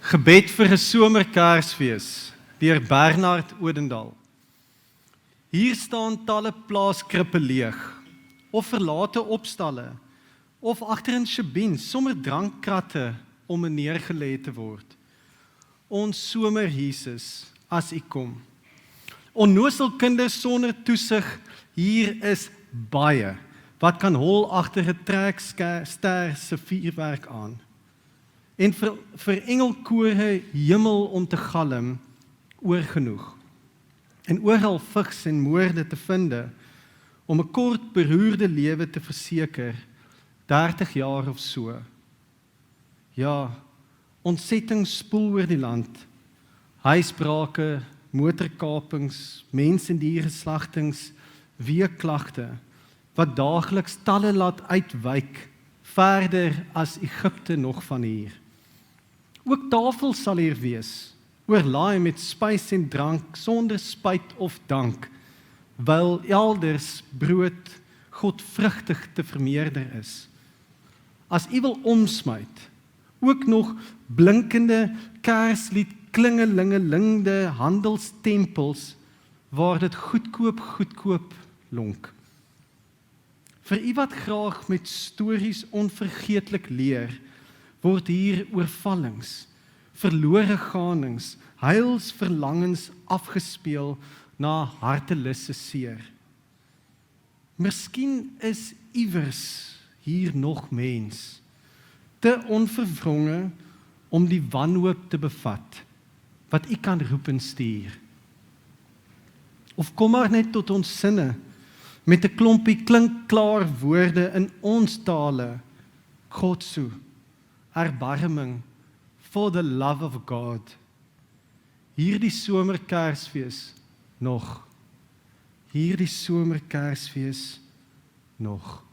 Gebed vir 'n somerkersfees deur Bernard Odendaal. Hier staan talle plaaskrippe leeg, of verlate opstalle, of agter in shebiens, sommer drankkratte om neergelê te word. Ons somer Jesus, as U kom. Onnosel kinders sonder toesig, hier is baie, wat kan hol agter 'n trekster se vuurwerk aan. En vir engelkore hemel om te galm, oorgenoeg. En oral vigs en moorde te vinde, om 'n kort beroerde lewe te verseker, 30 jaar of so. Ja, ontsetting spoel oor die land, huisbrake, motorkapings, mens- en diergeslachtings, weeklagte, wat daagliks talle laat uitwyk, verder as Egipte nog van hier. Ook tafel sal hier wees, oorlaai met spys en drank, sonder spyt of dank, wyl elders brood godvrugtig te vermeerder is. As U wil omsmyt, ook nog blinkende kerslied klingelingelingde handelstempels, waar dit goedkoop lonk. Vir U wat graag met stories onvergeetlik leer, word hier oorvallings, verlore ganings, heilsverlangens afgespeel na hartelisse seer. Miskien is iewers hier nog mens, te onverwronge om die wanhoop te bevat, wat U kan roep en stuur. Of kom maar net tot ons sinne, met 'n klompie klinkklaar woorde in ons tale, God so, erbarming, for the love of God. Hierdie somerkersfees nog. Hierdie somerkersfees nog.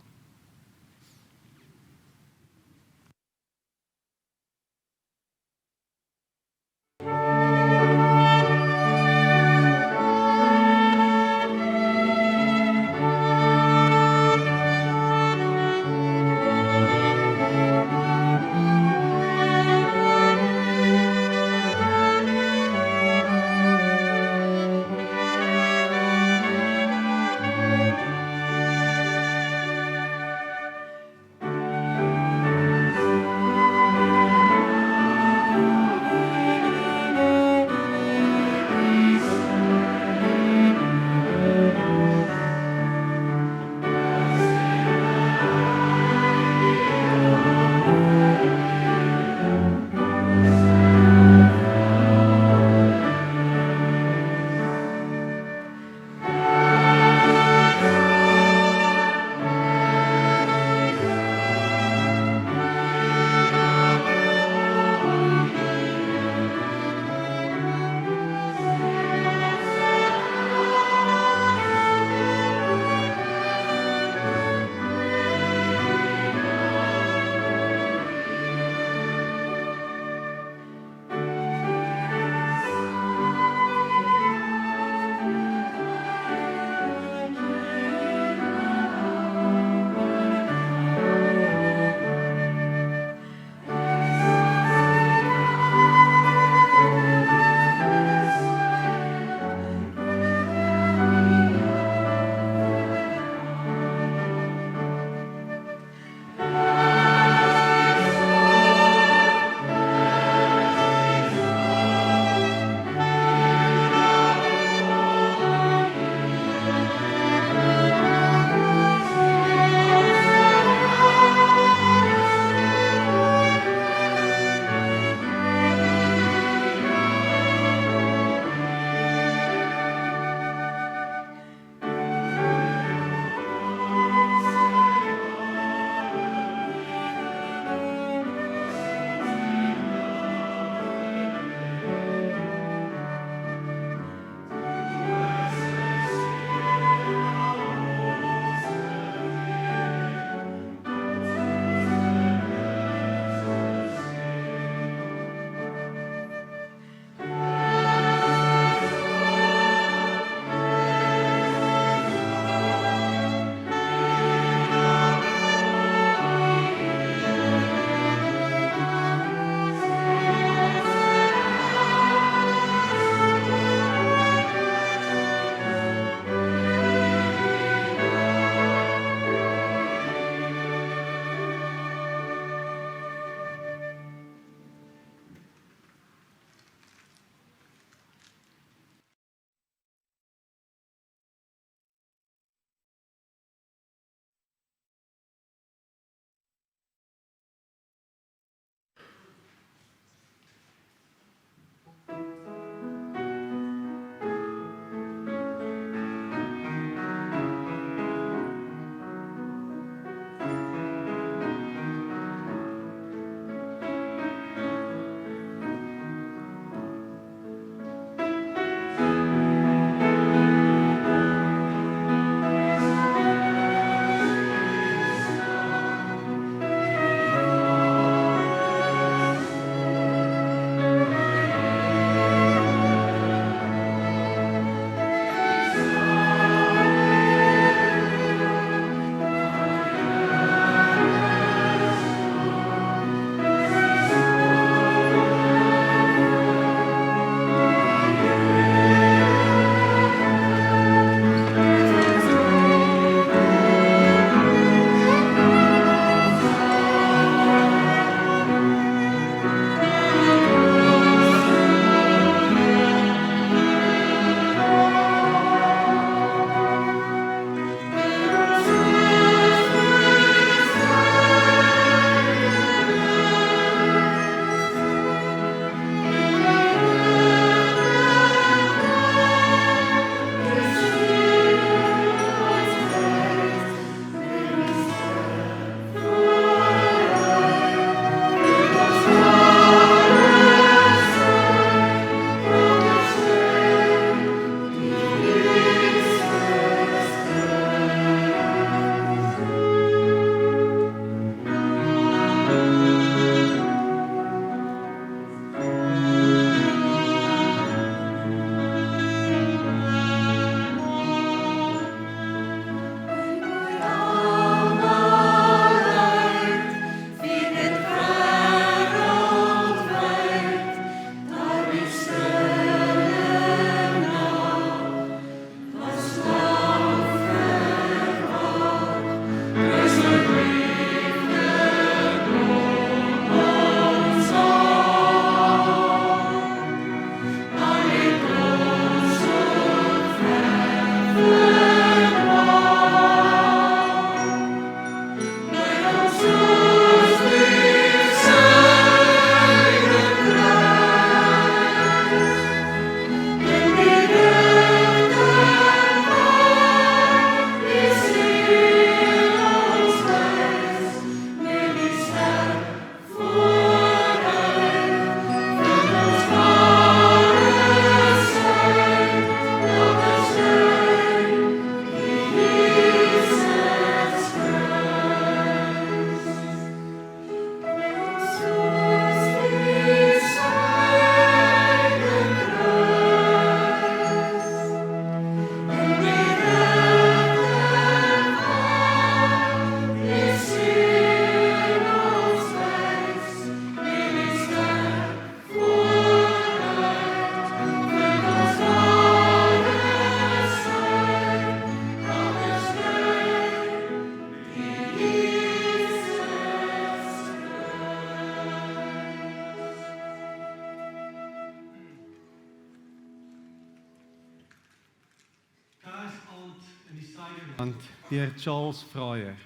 Want deur Charles Fryer.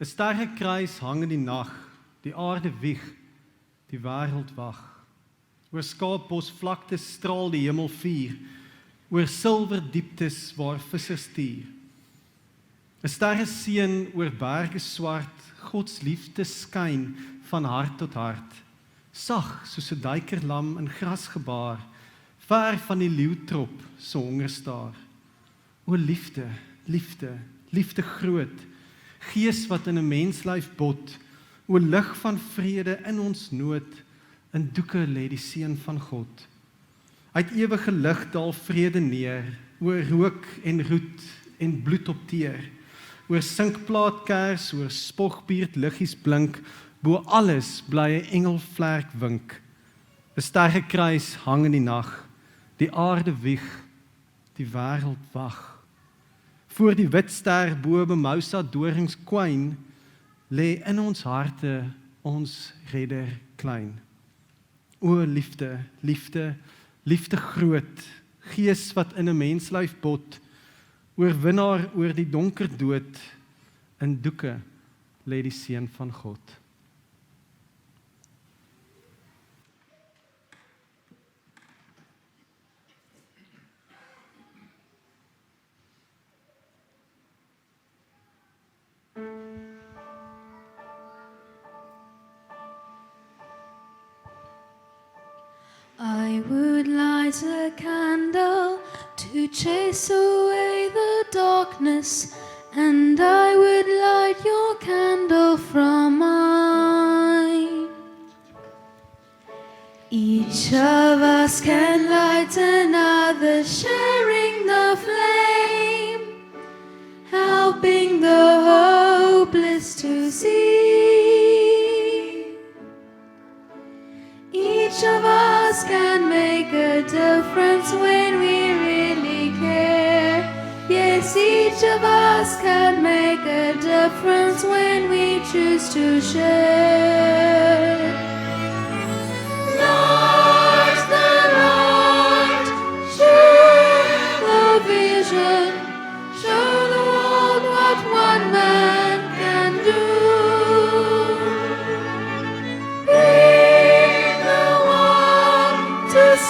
'n Sterrekruis hang in die nag, die aarde wieg, die wêreld wag. Oor Skaapbos vlaktes straal die hemel vuur, oor silwer dieptes waar vissers stuur. 'n Sterreseën oor berge swart, Gods liefde skyn van hart tot hart. Sag soos 'n duikerlam in gras gebaar, ver van die leeutrop se hongerstaar. O liefde, liefde, liefde groot, Gees wat in 'n menslyf bot, o lig van vrede in ons nood, in doeke lê die seun van God. Uit ewige lig daal vrede neer, oor rook en roet en bloed op teer, oor sinkplaatkers, oor spogbierd liggies blink, bo alles bly 'n engelvlerk wink. 'n Sterrekruis hang in die nag, die aarde wieg, die wêreld wag. Voor die wit ster bo Bemousa doringskwyn, lê in ons harte ons redder klein. O liefde, liefde, liefde groot, Gees wat in 'n menslyf bot, oorwinnaar oor die donker dood, in doeke lê die seun van God. I would light a candle to chase away the darkness, and I would light your candle from mine. Each of us can light another, sharing the flame, helping the hopeless to see. Each of us can make a difference when we really care. Yes, each of us can make a difference when we choose to share. Light the light, share the vision, show the world what one man can do.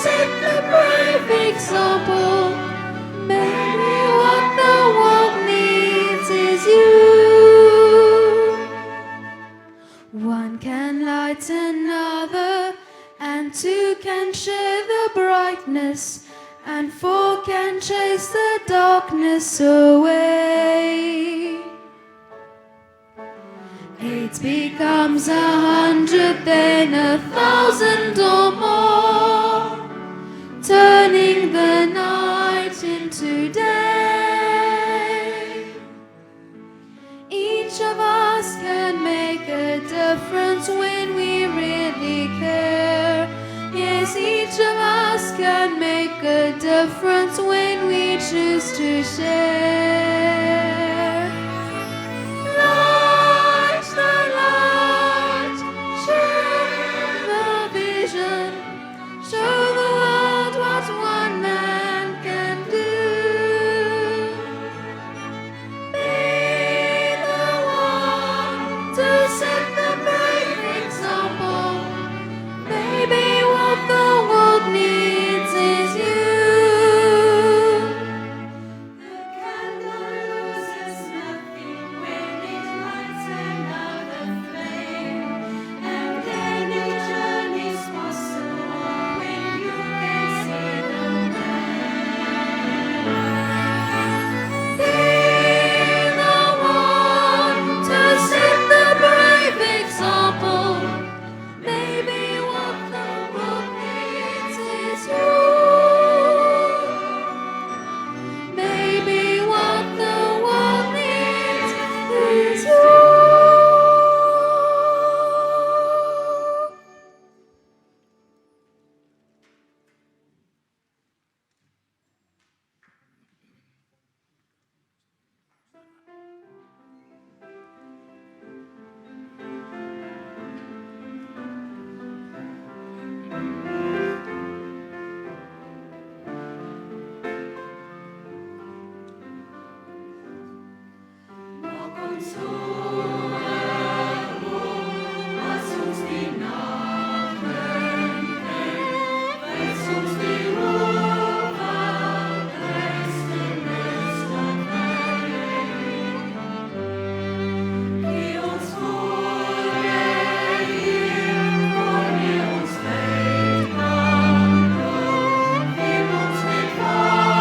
Set the brave example. Maybe what the world needs is you. One can light another, and two can share the brightness, and four can chase the darkness away. 8 becomes 100, then 1,000 or more, turning the night into day. Each of us can make a difference when we really care. Yes, each of us can make a difference when we choose to share. Light the light, share the vision, show the world what one man can do. Be the one to set the brave example. Maybe what the world needs is you. The Geh uns mit Fahren,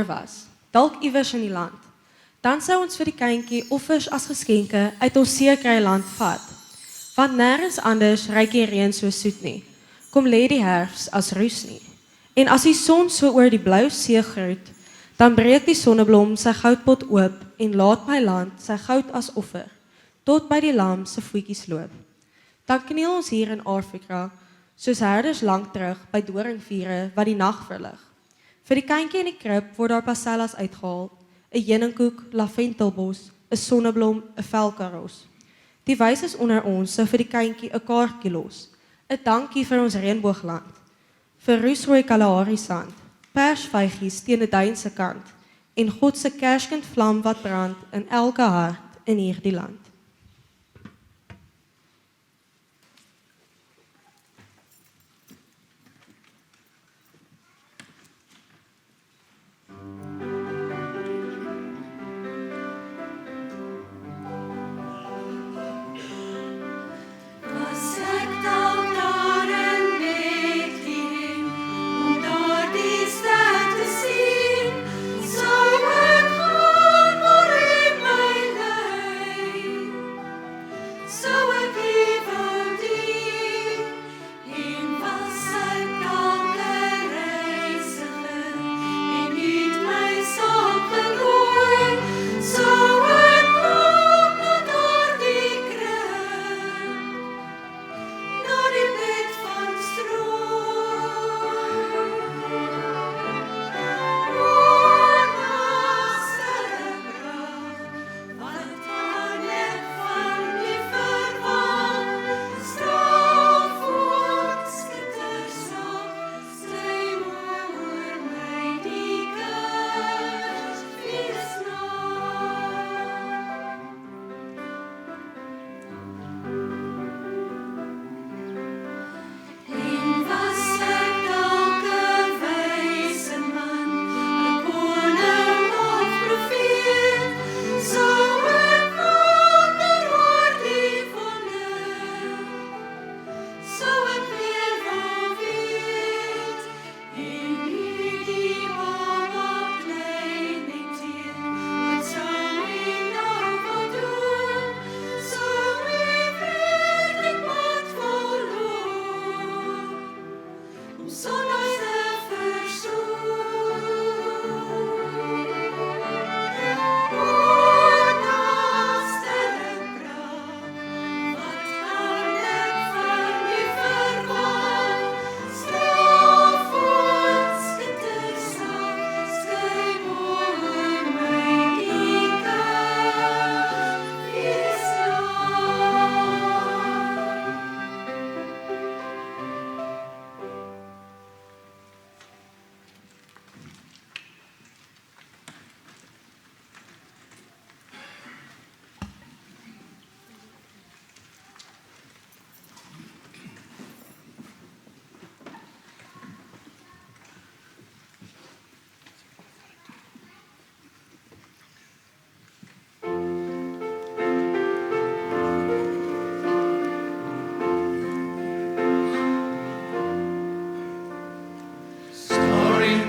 was, dalk iewers in die land, dan sou ons vir die kindjie offers as geskenke uit ons seekry land vat. Want nêrens anders ruik die reën so soet nie. Kom lê die herfs as roes nie. En as die son so oor die blou see groet, dan breek die sonneblom sy goudpot oop en laat my land sy goud as offer, tot by die lam se voetjies loop. Dan kniel ons hier in Afrika, soos herders lank terug by doringvure wat die nag verlig. Vir die kindjie in die krib word daar pasellas uitgehaal, 'n heuningkoek, laventelbos, 'n sonneblom, 'n velkaros. Die wyses onder ons sou vir die kindjie 'n kaartjie los, 'n dankie vir ons reënboogland, vir roesrooi Kalahari sand, persvygies teen 'n duin se kant, en God se kerskind vlam wat brand in elke hart in hierdie land.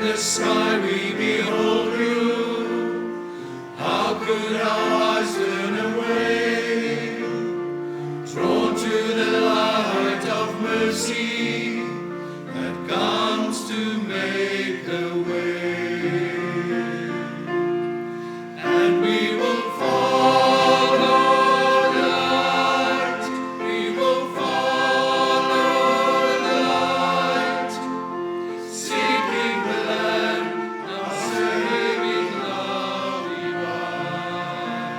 The sky we behold you, how could our eyes turn away, drawn to the light of mercy that comes to make a way, and we will follow the light, we will follow the light, seeking the land of saving love divine.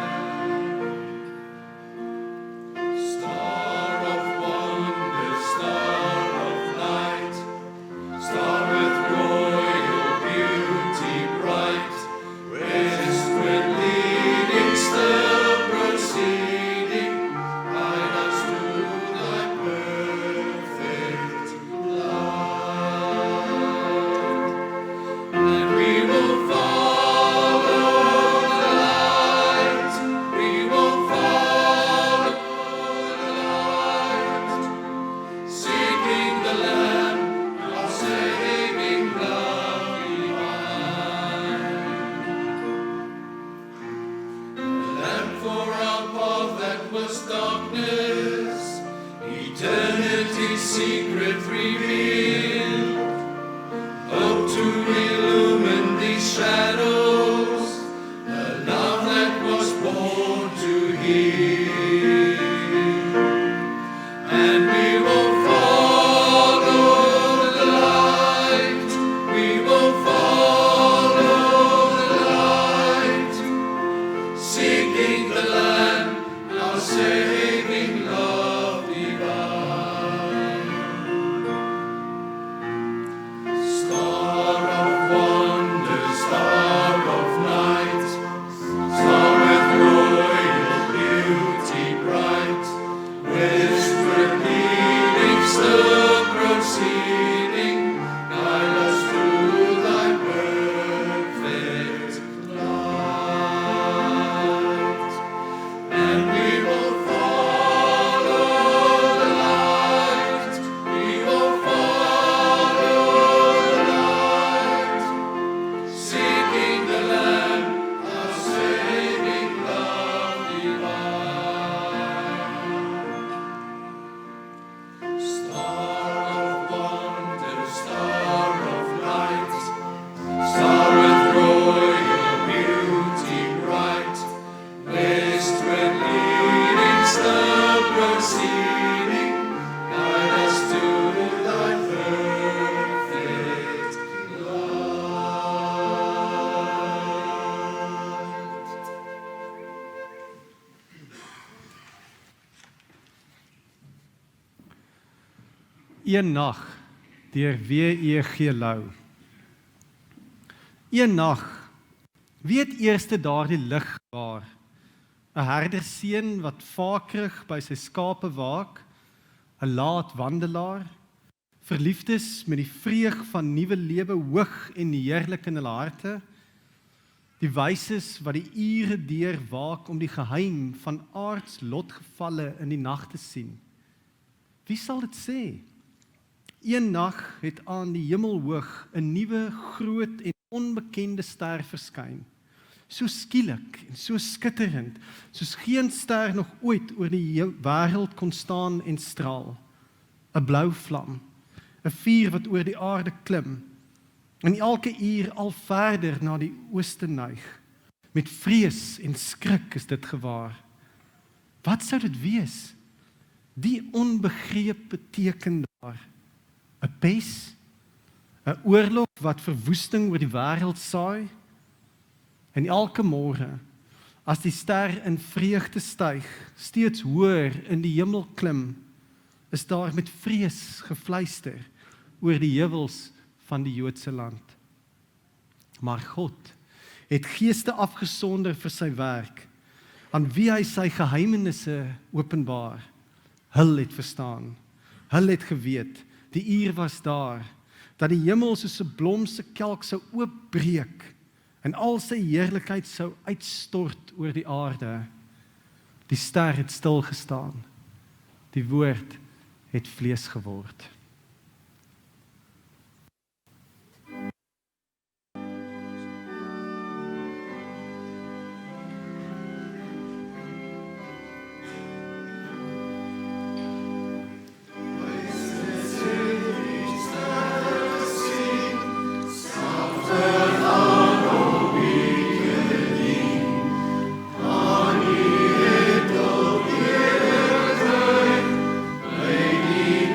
secret reveal. Hope to illumine these shadows, a love that was born to heal. And we will follow the light, we will follow the light, seeking the Lamb, our saving love divine. Star of wonder, star of night, star with royal beauty bright, whispered leading, still proceeding, guide us through thy perfect light. And we will follow the light, we will follow the light, seeking the Lamb, our saving love divine. Star of wonder, star of light, star with royal beauty bright, westward leading, still proceeding, guide us to thy perfect light. Een nag deur W.E.G. Lou. Een nag, wie het eerste daardie lig gewaar? 'n herderseun wat vakerig by sy skape waak, 'n laat wandelaar, verliefdes met die vreug van nuwe lewe hoog en heerlik in hulle harte, die wyses wat die ure deur waak om die geheim van aards lotgevalle in die nag te sien. Wie sal dit sê? Een nag het aan die hemel hoog 'n nuwe, groot en onbekende ster verskyn. So skielik en so skitterend, soos geen ster nog ooit oor die wêreld kon staan en straal. 'n Blou vlam, 'n vuur wat oor die aarde klim, en elke uur al verder na die ooste neig. Met vrees en skrik is dit gewaar. Wat sou dit wees? Die onbegrepe teken daar. 'n pes, 'n oorlog wat verwoesting oor die wêreld saai. En elke môre, as die ster in vreugde styg, steeds hoër in die hemel klim, is daar met vrees gefluister oor die heuwels van die Joodse land. Maar God het geeste afgesonder vir sy werk, aan wie hy sy geheimenisse openbaar. Hulle het verstaan, hulle het geweet, die uur was daar, dat die hemel soos 'n blomse kelk sou oopbreek, en al sy heerlikheid sou uitstort oor die aarde. Die ster het stil gestaan, die woord het vlees geword. Lady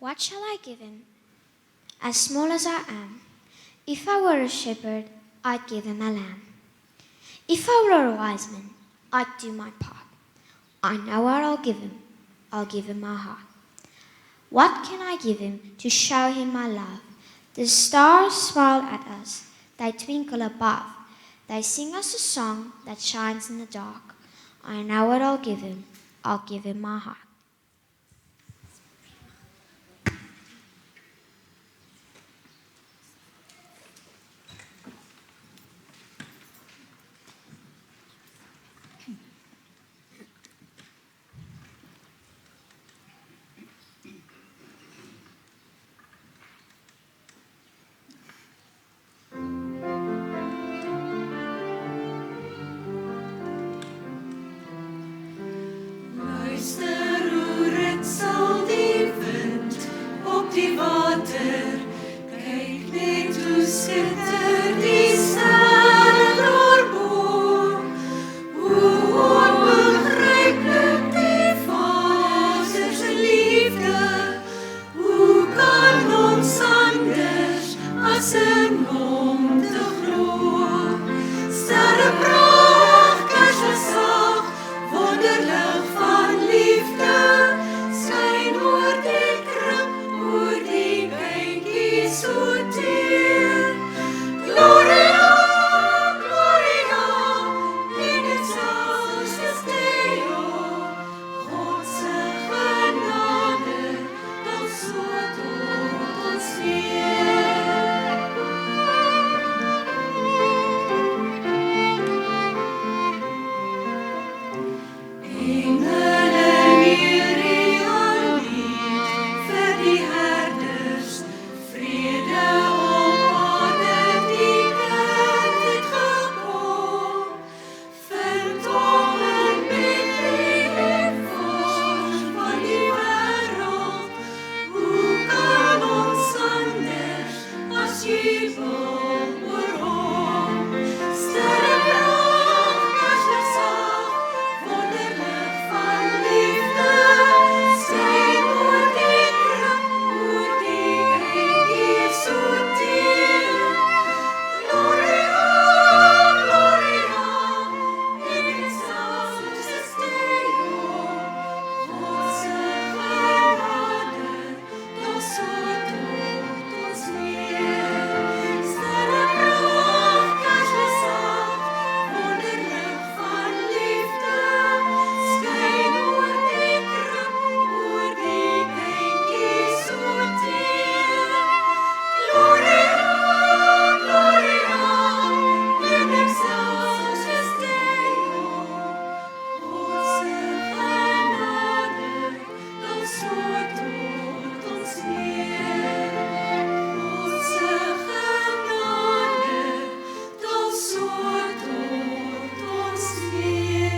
What shall I give him? As small as I am, if I were a shepherd, I'd give him a lamb. If I were a wise man, I'd do my part. I know what I'll give him. I'll give him my heart. What can I give him to show him my love? The stars smile at us. They twinkle above. They sing us a song that shines in the dark. I know what I'll give him. I'll give him my heart. Luister hoe ritsel die wind op die water. Kyk net hoe skitter die sterre daarbo. Hoe onbegryplik die Vader se liefde. Hoe kan ons anders as in hom te glo? Sterre brag, kersgesag, wonderlig van liefde, skyn oor die krib, oor die kindjie so teer. Gloria, Gloria, in excelsis Deo, God se genade, dan so tot ons weer. Engele leer al lied vir die herders, vrede op aarde die kind het gekom. Vind hom in Bethlehem vors van die wêreld, hoe kan ons anders as jubel oor hom? Sterre brand, kersgesag, wonderlig van liefde, skyn oor die krib, oor die kindjie so teer. Gloria, Gloria, in excelsis Deo, God se genade, dan so tot ons weer. Sterre brand, kersgesag, wonderlig van liefde, skyn oor die krib, oor die kindjie so teer. Gloria, Gloria, in excelsis Deo, God se genade, dan so tot ons weer. God se genade, dan so tot ons weer.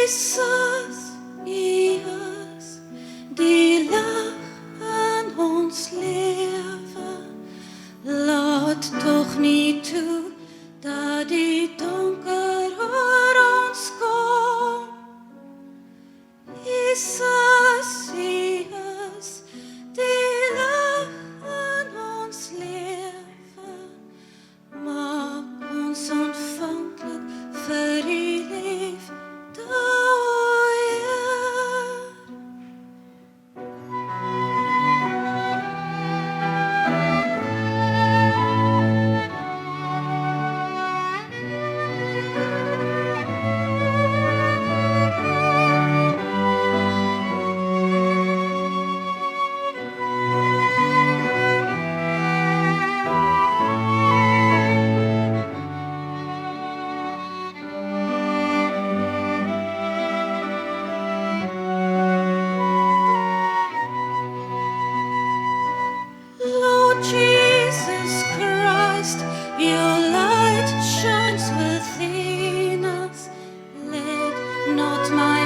Jesus, U is die lig in ons lewe. Laat tog nie toe dat die donker oor ons kom. Jesus, U is die lig in ons lewe. Maak ons ontvanklik vir U liefde, o Heer.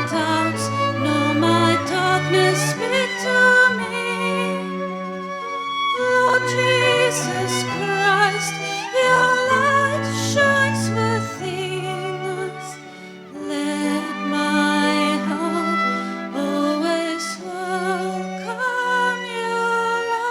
doubts, nor my darkness speak to me. Lord Jesus Christ, your light shines within us. Let my heart always welcome your love.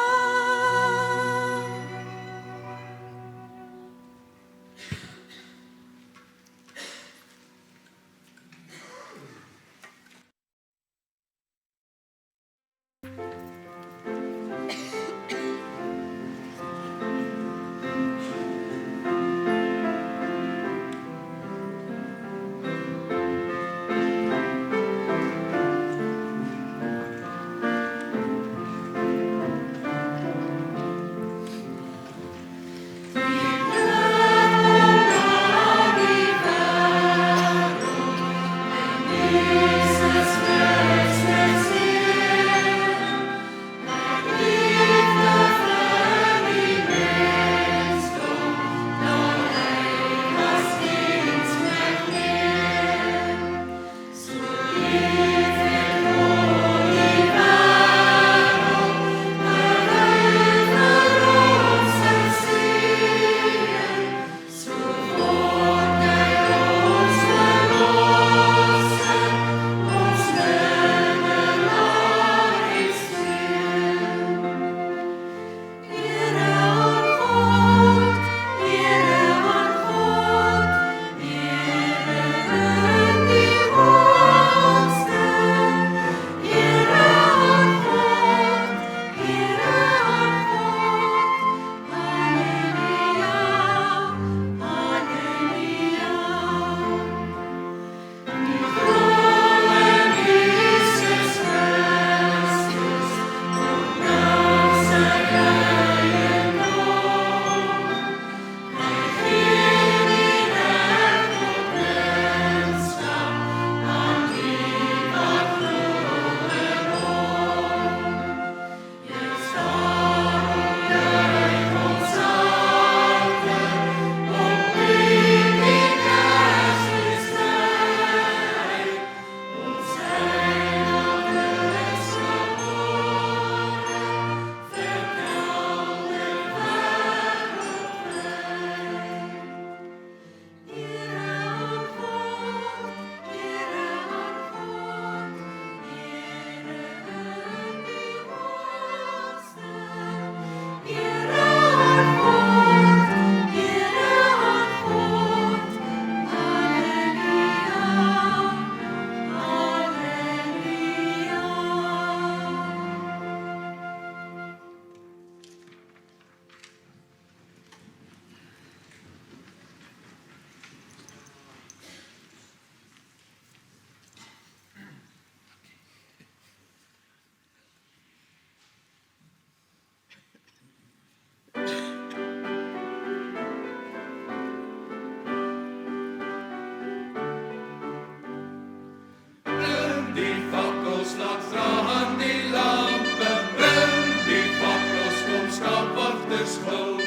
Die fakkels laat staan, die lampen brand, die fakkels kom stapwachters gauw.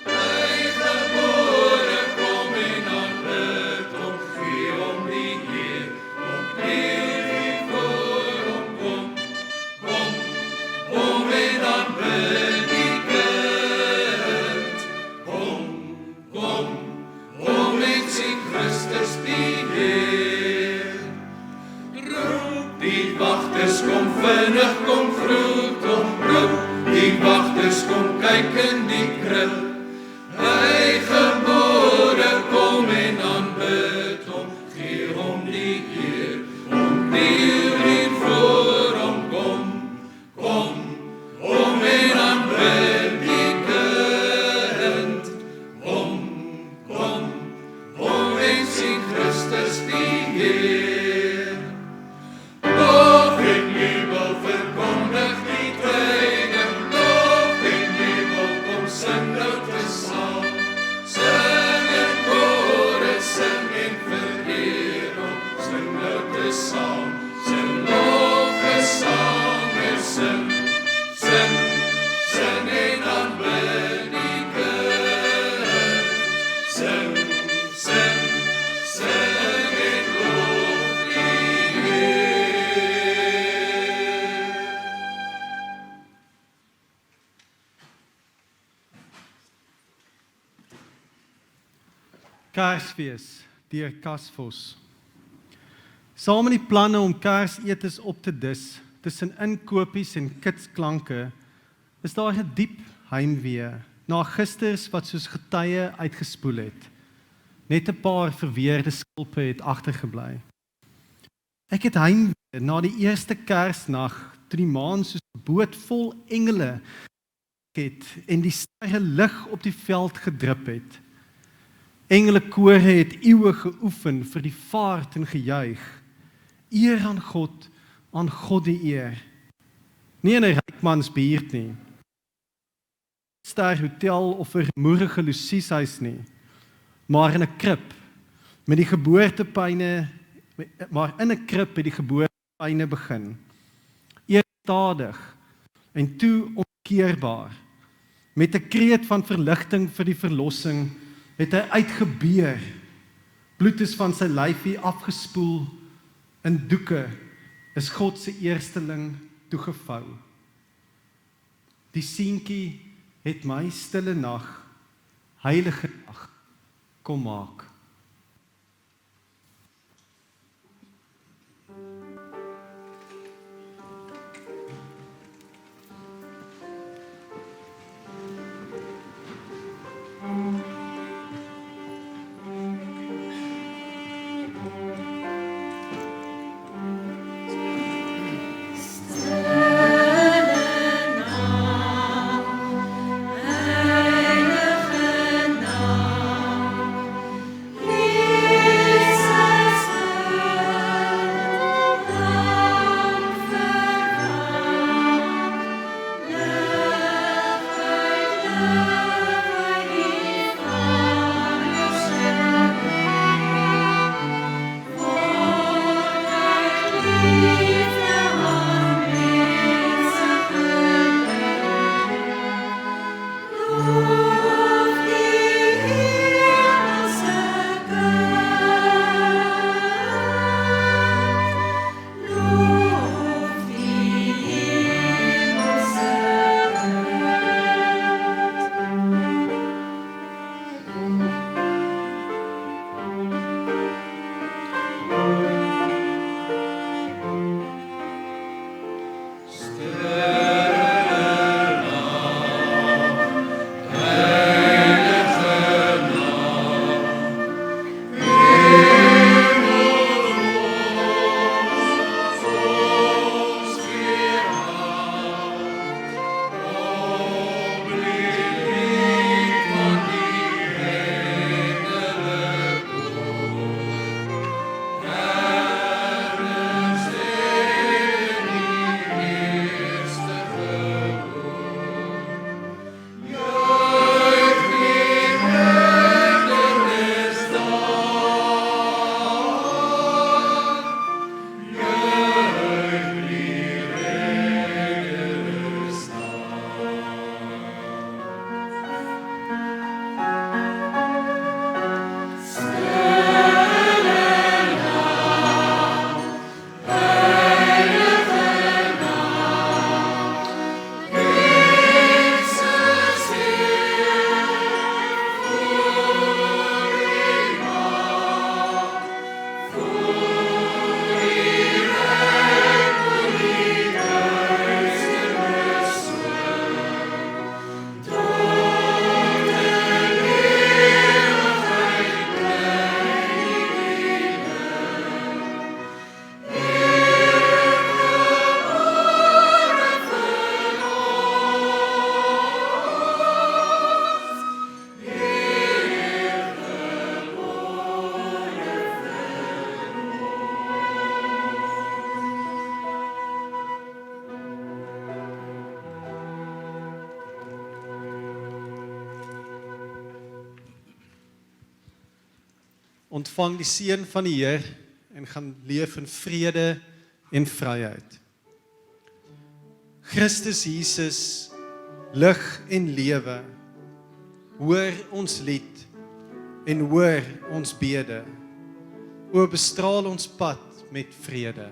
Hy gebore kom en aanbid om, gee om die Heer, om die voor hom kom. Kom en aanbid die kind. Kom en sien Christus die Heer. Die wachters kom vinnig, kom groet om roep. Die wachters kom kyk in die krib. Hy gebore kom en aanbid hom, gee hom die eer. Om kniel en voor hom kom en aanbid die kind. Kom en sien Christus die Heer. Lof en jubel verkondig die tyding, lof en jubel kom sing nou te saam. Sing en kore, sing en vereer hom, sing nou te saam. Sing lof gesang en sing en aanbid die kind. Sing en lof die Heer. Kersfees deur Cas Vos. Saam met die planne om Kersetes op te dis, tussen inkopies en kitsklanke, is daar 'n diep heimwee na gisters wat soos getye uitgespoel het. Net 'n paar verweerde skulpe het agtergebly. Ek het heimwee na die eerste Kersnag, toe die maan soos 'n boot vol engele het en die sterre lig op die veld gedrup het. Engelekore het eeue geoefen vir die vaart en gejuig. Eer aan God die eer. Nie in 'n rykmansbuurt nie. Ster hotel of 'n moerige Lucieshuis nie, maar in 'n krib met die geboortepyne, maar in 'n krib het die geboortepyne begin. Eerstadig en toe onkeerbaar. Met 'n kreet van verligting vir die verlossing het hy uitgebeur. Bloed is van sy lyfie afgespoel. In doeke is God se eersteling toegevou. Die seentjie het my stille nag, heilige nag, kom maak. Ontvang die seën van die Heer en gaan leef in vrede en vryheid. Christus Jesus, lig en lewe, hoor ons lied en hoor ons bede. O bestraal ons pad met vrede.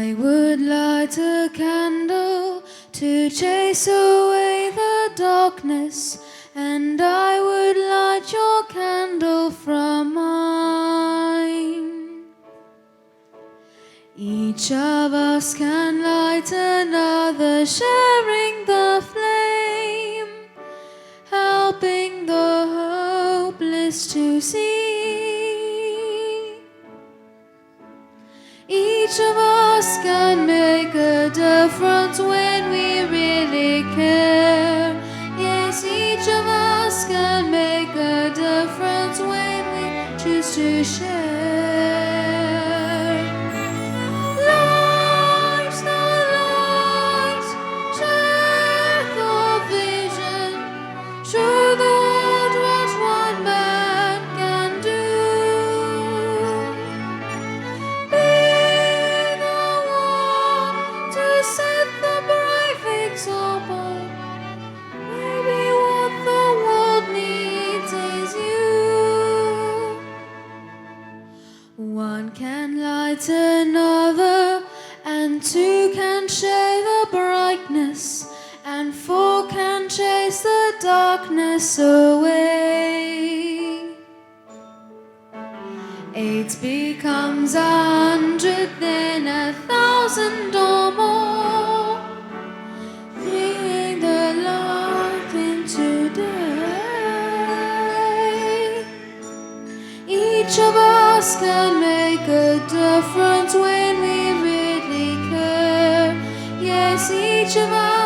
I would light a candle to chase away the darkness, and I would light your candle from mine. Each of us can light another, sharing the flame, helping the hopeless to see. Each of us can make a difference when we really care. Yes, each of us can make a difference when we choose to share. Light the light, share the vision, show the world what one man can do. Be the one to set the brave example. Maybe what the world needs is you. One can light another, and two can share the brightness, and four can chase the darkness away. 8 becomes 100, then 1,000 or more, bringing the light into day. Each of us can make a difference when we really care. Yes, each of us